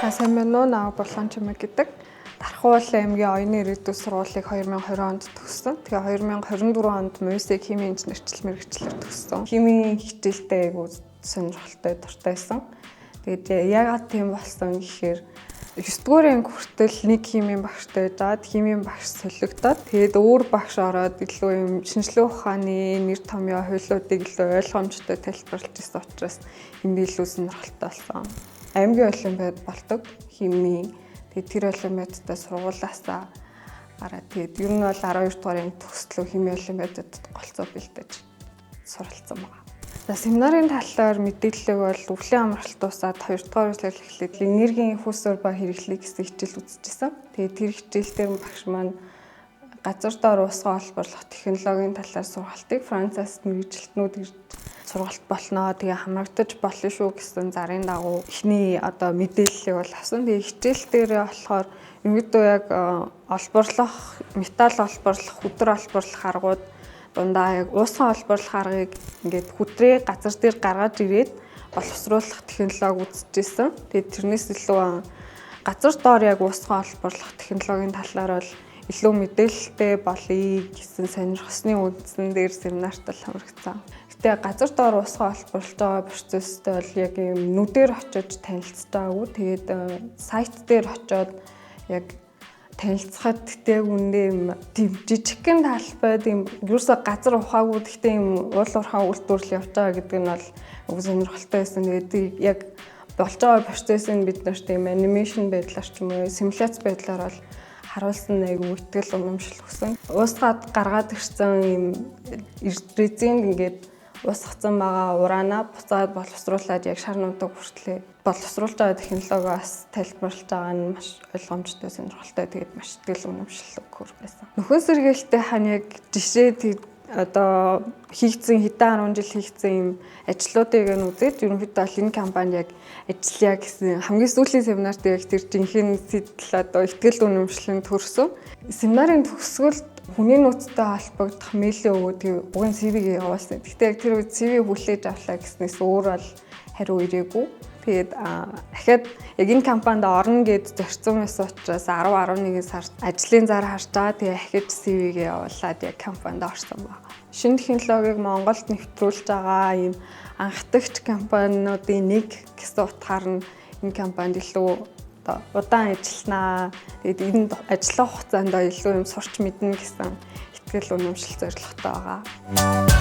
Сайн байна уу? Наа Борлон Чимэг гэдэг. Дархуул аймгийн оюуны ирээдүйн сургуулийг 2020 онд төгссөн. Тэгээ 2024 онд МУС-ийг химийн инженерчил мэргэжлэр төгссөн. Химийн хичээлдээ айгуу сонирхолтой дуртайсан. Тэгээд яагаад тийм болсон гэхээр 9 дугаар анги хүртэл нэг химийн багштай жаад химийн багш солигдоод тэгээд өөр багш ороод илүү юм шинжлэх ухааны нэр томьёо хуйлуудыг илүү ойлгомжтой тайлбарлаж ирсэн учраас юм илүү сонирхолтой болсон. Аймгийн олимпиад болдог химийн. Тэгээд тэр олимпиадтай сургуулаасаа гараад тэгээд ер нь бол 12 дугаар анги төгслөө химийн олимпиадад голцоо бэлдэж суралцсан байна. За семинарын талаар мэдээлэл бол өвлийн амралт дуусаад 2 дугаар үеэр эхлээд энергийн хүйсвэр ба хэрэглээ гэсэн хичээл үзчихсэн. Тэгээд тэр хичээл дээр багш маань газар доор уусгаа олборлох технологийн талаар сургалтыг Францаас мэргэжилтнүүд ирж сургалт болноо. Тэгээ хамрагдаж болно шүү гэсэн зарын дагуу эхний мэдээллийг бол авсан. Тэгээ хичээл дээр болохоор ерөнхийдөө яг олборлох, металл олборлох, хүдэр олборлох аргууд дундаа яг уусгаа олборлох аргыг ингээд хүдрээ газар дээр гаргаж ирээд боловсруулах технологи үзчихсэн. Тэгээд тэрнээс илүү газар доор яг уусгаа олборлох технологийн талаар бол илүү мэдээлэлтэй болъё гэсэн сонирхсны үндсэн дээр семинарт хамрагдсан. Гэтэ газар доор уусгаа олборлож байгаа процесстэй бол яг юм нүдээр очиж танилцж байгаагүй. Тэгээд сайт дээр очиод яг танилцахад тэгтээ үндэ юм тийм жижигхэн талбайд юм ерөөсө газар ухаагүй тэгтээ юм уул уурхай үйлдвэрлэл явж байгаа гэдэг нь бол өг сонирхолтой байсан. Тэгээд яг болж байгаа процессыг бид нарт тийм анимашн байдлаар ч юм уу симуляц байдлаар бол харуулсан айгүй ихтгэл унамшил өгсөн. Уусгаад гаргаад ирсэн юм резин ингээд уусгацсан байгаа ураанаа буцаад боловсруулад яг шар нутаг хүртлээ боловсруулж байгаа технологиос тайлбарлаж байгаа нь маш ойлгомжтой сонирхолтой тэгээд маш ихтгэл унамшил өгөхөр байсан. Нөхөн сэргээлттэй хань яг жишээ хийгдсэн хэдэн 10 жил хийгдсэн юм ажлуудыг нь үзээд ерөнхийдөө энэ компани яг ажиллая гэсэн хамгийн сүүлийн семинарт яг тэр жинхэнэ сэтэл ихтгэл үнэмшлэн төрсөн. Семинарын төгсгөлд хүний нөөцтэй холбогдох мэйлээ өгөөд уг нь CV-г явуулсан. Гэхдээ яг тэр үед CV хүлээж авлаа гэснээс өөр бол хариу ирээгүй. Тэгээд дахиад яг энэ компанид орно гэж зорьсон байсан учраас 10-11 сард ажлын зар харж байгаа. Тэгээд ахиж CV-г явуулаад яг компанид орсон байна. Шинэ технологиг Монголд нэвтрүүлж байгаа ийм анхдагч компаниудын нэг гэсэн утгаар нь энэ компанид илүү удаан ажилланаа. Тэгээд энэ ажиллах хугацаанд илүү юм сурч мэднэ гэсэн ихтгэл үнэмшил зорилготой байгаа.